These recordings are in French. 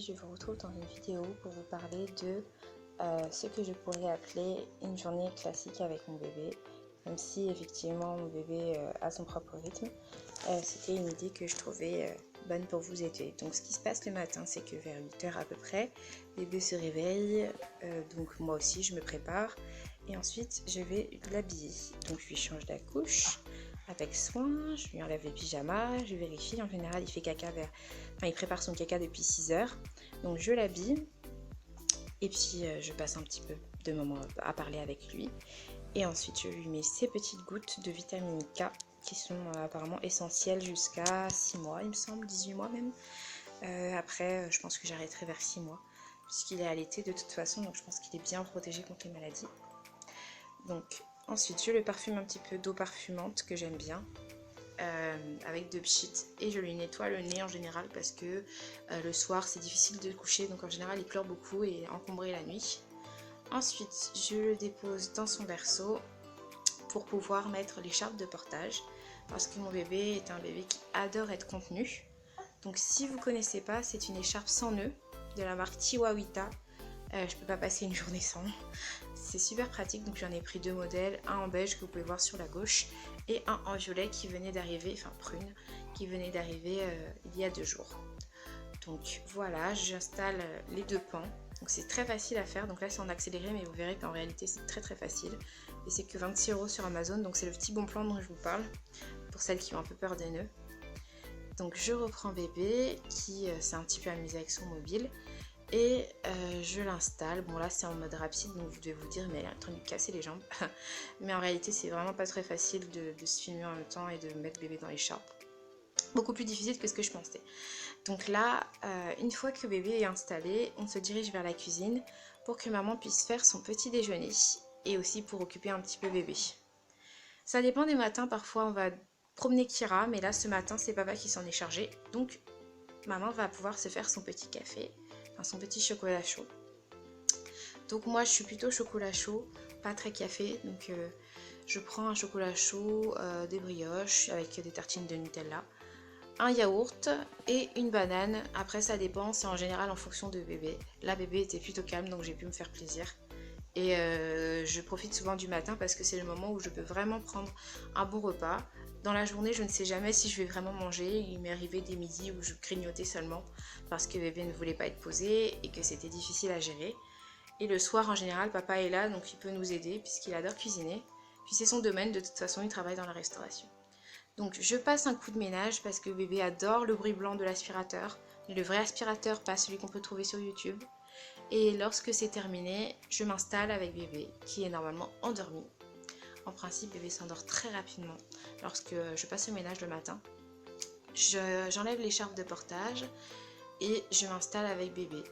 aujourd'hui je vous retrouve dans une vidéo pour vous parler de ce que je pourrais appeler une journée classique avec mon bébé. Même si effectivement mon bébé a son propre rythme, c'était une idée que je trouvais bonne pour vous aider. Donc ce qui se passe le matin, c'est que vers 8 h à peu près, bébé se réveille, donc moi aussi je me prépare et ensuite je vais l'habiller. Donc je lui change la couche avec soin, je lui enlève les pyjamas, je vérifie. En général il fait caca il prépare son caca depuis 6 h, donc je l'habille et puis je passe un petit peu de moments à parler avec lui. Et ensuite je lui mets ces petites gouttes de vitamine K qui sont apparemment essentielles jusqu'à 6 mois, il me semble, 18 mois même. Après je pense que j'arrêterai vers 6 mois puisqu'il est allaité de toute façon, donc je pense qu'il est bien protégé contre les maladies. Donc ensuite je le parfume un petit peu d'eau parfumante que j'aime bien, avec de pchit, et je lui nettoie le nez en général parce que le soir c'est difficile de coucher, donc en général il pleure beaucoup et est encombré la nuit. Ensuite je le dépose dans son berceau pour pouvoir mettre l'écharpe de portage parce que mon bébé est un bébé qui adore être contenu. Donc si vous ne connaissez pas, c'est une écharpe sans nœud de la marque Chihuahuita. Je peux pas passer une journée sans. C'est super pratique, donc j'en ai pris 2 modèles, un en beige que vous pouvez voir sur la gauche et un en violet qui venait d'arriver, enfin prune, qui venait d'arriver il y a 2 jours. Donc voilà, j'installe les 2 pans. Donc c'est très facile à faire, donc là c'est en accéléré mais vous verrez qu'en réalité c'est très facile. Et c'est que 26 € sur Amazon, donc c'est le petit bon plan dont je vous parle, pour celles qui ont un peu peur des nœuds. Donc je reprends bébé qui s'est un petit peu amusé avec son mobile. Et je l'installe. Bon là c'est en mode rapide, donc vous devez vous dire mais elle est en train de lui casser les jambes. Mais en réalité c'est vraiment pas très facile de se filmer en même temps et de mettre bébé dans l'écharpe. Beaucoup plus difficile que ce que je pensais. Donc là, une fois que bébé est installé, on se dirige vers la cuisine pour que maman puisse faire son petit déjeuner et aussi pour occuper un petit peu bébé. Ça dépend des matins, parfois on va promener Kira, mais là ce matin c'est papa qui s'en est chargé. Donc maman va pouvoir se faire son petit café, enfin son petit chocolat chaud. Donc moi je suis plutôt chocolat chaud, pas très café, donc je prends un chocolat chaud, des brioches avec des tartines de Nutella, un yaourt et une banane. Après ça dépend, c'est en général en fonction de bébé. Là bébé était plutôt calme, donc j'ai pu me faire plaisir. Et je profite souvent du matin parce que c'est le moment où je peux vraiment prendre un bon repas. Dans la journée, je ne sais jamais si je vais vraiment manger. Il m'est arrivé des midis où je grignotais seulement parce que bébé ne voulait pas être posé et que c'était difficile à gérer. Et le soir, en général, papa est là, donc il peut nous aider puisqu'il adore cuisiner. Puis c'est son domaine, de toute façon, il travaille dans la restauration. Donc je passe un coup de ménage parce que bébé adore le bruit blanc de l'aspirateur. Le vrai aspirateur, pas celui qu'on peut trouver sur YouTube. Et lorsque c'est terminé, je m'installe avec bébé qui est normalement endormi. En principe, bébé s'endort très rapidement lorsque je passe au ménage le matin. J'enlève l'écharpe de portage et je m'installe avec bébé.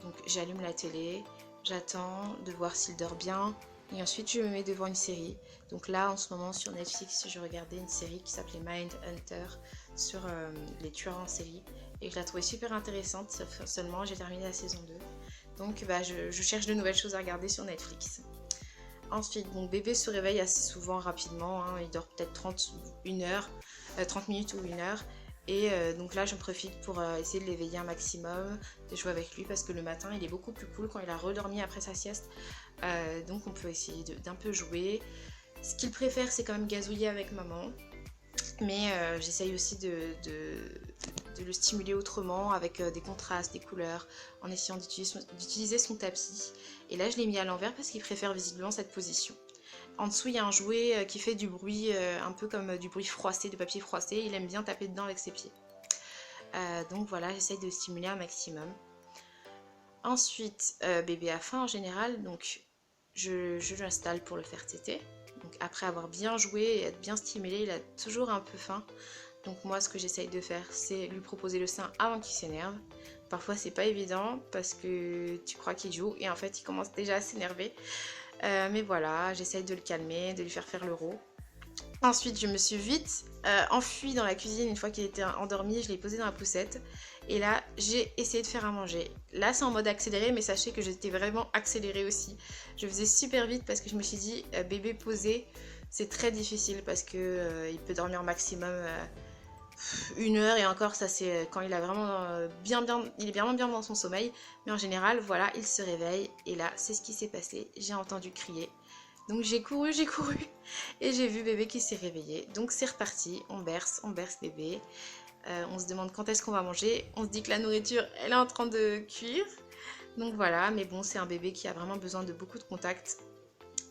Donc j'allume la télé, j'attends de voir s'il dort bien et ensuite je me mets devant une série. Donc là en ce moment sur Netflix, je regardais une série qui s'appelait Mindhunter sur les tueurs en série et je la trouvais super intéressante, seulement j'ai terminé la saison 2. Donc je cherche de nouvelles choses à regarder sur Netflix. Ensuite, donc bébé se réveille assez souvent, rapidement, hein, il dort peut-être 30 minutes ou 1 heure. Et donc là j'en profite pour essayer de l'éveiller un maximum, de jouer avec lui parce que le matin il est beaucoup plus cool quand il a redormi après sa sieste. Donc on peut essayer d'un peu jouer. Ce qu'il préfère c'est quand même gazouiller avec maman. Mais j'essaye aussi de le stimuler autrement avec des contrastes, des couleurs, en essayant d'utiliser son tapis. Et là je l'ai mis à l'envers parce qu'il préfère visiblement cette position. En dessous il y a un jouet qui fait du bruit, un peu comme du bruit froissé, de papier froissé. Il aime bien taper dedans avec ses pieds. Donc voilà, j'essaye de le stimuler un maximum. Ensuite, bébé a faim en général, donc je l'installe pour le faire téter. Donc après avoir bien joué et être bien stimulé, il a toujours un peu faim. Donc moi ce que j'essaye de faire c'est lui proposer le sein avant qu'il s'énerve. Parfois c'est pas évident parce que tu crois qu'il joue et en fait il commence déjà à s'énerver. Mais voilà, j'essaye de le calmer, de lui faire l'euro. Ensuite je me suis vite enfuie dans la cuisine une fois qu'il était endormi, je l'ai posé dans la poussette. Et là j'ai essayé de faire à manger. Là c'est en mode accéléré mais sachez que j'étais vraiment accélérée aussi. Je faisais super vite parce que je me suis dit bébé posé c'est très difficile parce que il peut dormir maximum une heure, et encore ça c'est quand il a vraiment il est vraiment bien dans son sommeil, mais en général voilà, il se réveille et là c'est ce qui s'est passé, j'ai entendu crier, donc j'ai couru et j'ai vu bébé qui s'est réveillé, donc c'est reparti, on berce bébé. On se demande quand est-ce qu'on va manger, on se dit que la nourriture elle est en train de cuire, donc voilà, mais bon c'est un bébé qui a vraiment besoin de beaucoup de contact,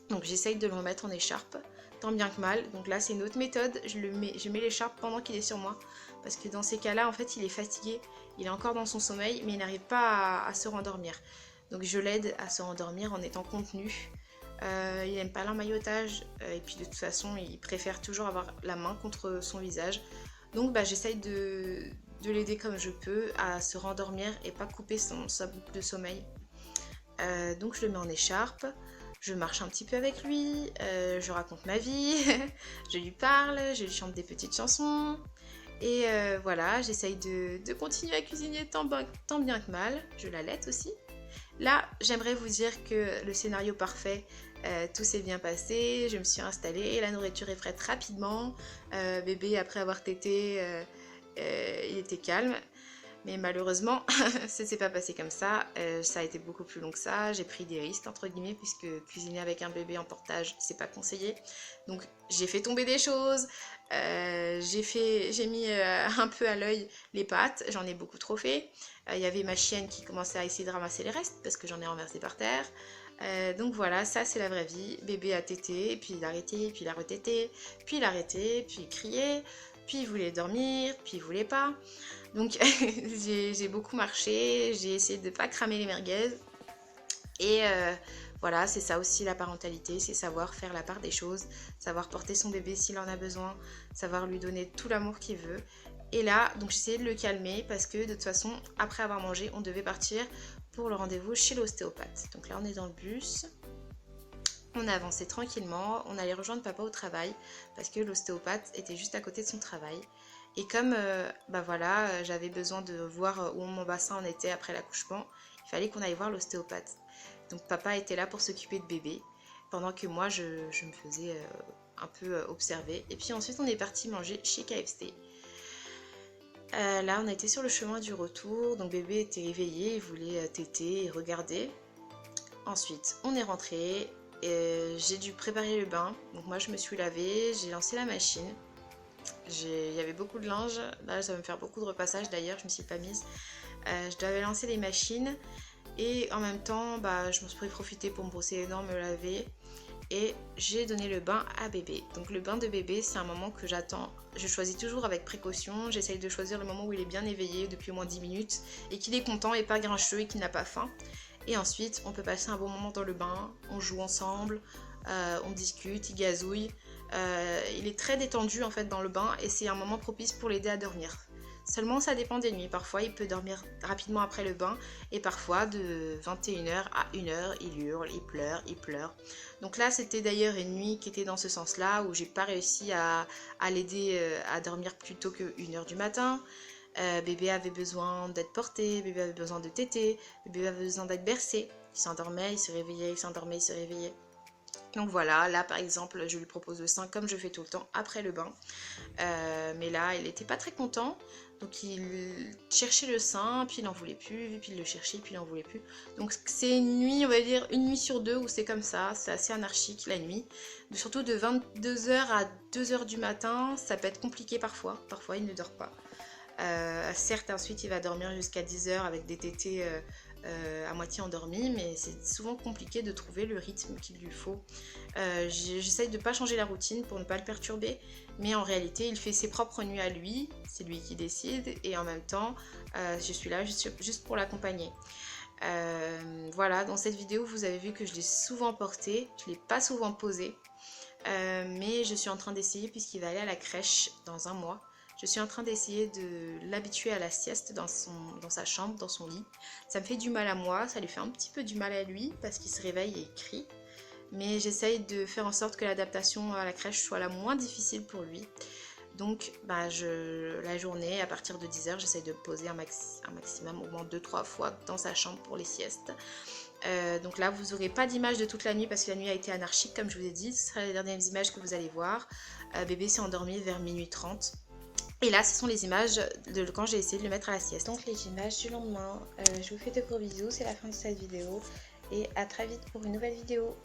donc j'essaye de le remettre en écharpe, tant bien que mal. Donc là c'est une autre méthode, je mets l'écharpe pendant qu'il est sur moi, parce que dans ces cas-là en fait il est fatigué, il est encore dans son sommeil, mais il n'arrive pas à se rendormir. Donc je l'aide à se rendormir en étant contenu. Il n'aime pas l'emmaillotage, et puis de toute façon il préfère toujours avoir la main contre son visage. Donc bah, j'essaye de l'aider comme je peux à se rendormir et pas couper sa boucle de sommeil. Donc je le mets en écharpe, je marche un petit peu avec lui, je raconte ma vie, je lui parle, je lui chante des petites chansons. Et voilà, j'essaye de continuer à cuisiner tant bien que mal. Je l'allaite aussi. Là, j'aimerais vous dire que le scénario parfait, tout s'est bien passé, je me suis installée, la nourriture est prête rapidement. Bébé, après avoir tété, il était calme. Mais malheureusement, ça ne s'est pas passé comme ça. Ça a été beaucoup plus long que ça. J'ai pris des risques, entre guillemets, puisque cuisiner avec un bébé en portage, c'est pas conseillé. Donc, j'ai fait tomber des choses. J'ai mis un peu à l'œil les pâtes. J'en ai beaucoup trop fait. Il y avait ma chienne qui commençait à essayer de ramasser les restes parce que j'en ai renversé par terre. Donc voilà, ça c'est la vraie vie. Bébé a tété, puis il a arrêté, puis il a retété, puis il a arrêté, puis il criait, puis il voulait dormir, puis il voulait pas. Donc j'ai beaucoup marché, j'ai essayé de ne pas cramer les merguez. Et voilà, c'est ça aussi la parentalité, c'est savoir faire la part des choses, savoir porter son bébé s'il en a besoin, savoir lui donner tout l'amour qu'il veut. Et là, donc j'essayais de le calmer parce que de toute façon, après avoir mangé, on devait partir pour le rendez-vous chez l'ostéopathe. Donc là, on est dans le bus. On a avancé tranquillement, on allait rejoindre papa au travail parce que l'ostéopathe était juste à côté de son travail. Et comme bah voilà, j'avais besoin de voir où mon bassin en était après l'accouchement, il fallait qu'on aille voir l'ostéopathe. Donc papa était là pour s'occuper de bébé, pendant que moi je me faisais un peu observer. Et puis ensuite on est parti manger chez KFC. Là on était sur le chemin du retour, donc bébé était éveillé, il voulait téter et regarder. Ensuite on est rentré, j'ai dû préparer le bain, donc moi je me suis lavée, j'ai lancé la machine. Il y avait beaucoup de linge, là ça va me faire beaucoup de repassage d'ailleurs, je me suis pas mise. Je devais lancer les machines et en même temps bah, je me suis profité pour me brosser les dents, me laver et j'ai donné le bain à bébé. Donc le bain de bébé c'est un moment que j'attends, je choisis toujours avec précaution, j'essaye de choisir le moment où il est bien éveillé depuis au moins 10 minutes et qu'il est content et pas grincheux et qu'il n'a pas faim. Et ensuite on peut passer un bon moment dans le bain, on joue ensemble, on discute, il gazouille. Il est très détendu en fait dans le bain et c'est un moment propice pour l'aider à dormir. Seulement ça dépend des nuits, parfois il peut dormir rapidement après le bain et parfois de 21h à 1h il hurle, il pleure. Donc là c'était d'ailleurs une nuit qui était dans ce sens là où j'ai pas réussi à l'aider à dormir plus tôt que 1h du matin. Bébé avait besoin d'être porté, bébé avait besoin de téter, bébé avait besoin d'être bercé. Il s'endormait, il se réveillait, il s'endormait, il se réveillait. Donc voilà, là par exemple, je lui propose le sein comme je fais tout le temps après le bain. Mais là, il n'était pas très content. Donc il cherchait le sein, puis il n'en voulait plus, puis il le cherchait, puis il n'en voulait plus. Donc c'est une nuit, on va dire une nuit sur deux où c'est comme ça, c'est assez anarchique la nuit. Surtout de 22h à 2h du matin, ça peut être compliqué parfois. Parfois il ne dort pas. Certes, ensuite il va dormir jusqu'à 10h avec des tétés à moitié endormi, mais c'est souvent compliqué de trouver le rythme qu'il lui faut. J'essaye de ne pas changer la routine pour ne pas le perturber, mais en réalité il fait ses propres nuits à lui, c'est lui qui décide, et en même temps je suis là juste pour l'accompagner. Voilà, dans cette vidéo vous avez vu que je l'ai souvent porté, je ne l'ai pas souvent posé, mais je suis en train d'essayer puisqu'il va aller à la crèche dans un mois. Je suis en train d'essayer de l'habituer à la sieste dans sa chambre, dans son lit. Ça me fait du mal à moi, ça lui fait un petit peu du mal à lui parce qu'il se réveille et il crie. Mais j'essaye de faire en sorte que l'adaptation à la crèche soit la moins difficile pour lui. Donc bah, la journée, à partir de 10h, j'essaye de poser un maximum, au moins 2-3 fois dans sa chambre pour les siestes. Donc là, vous n'aurez pas d'image de toute la nuit parce que la nuit a été anarchique, comme je vous ai dit. Ce sera les dernières images que vous allez voir. Bébé s'est endormi vers minuit 30. Et là, ce sont les images de quand j'ai essayé de le mettre à la sieste. Donc les images du lendemain. Je vous fais de gros bisous, c'est la fin de cette vidéo et à très vite pour une nouvelle vidéo.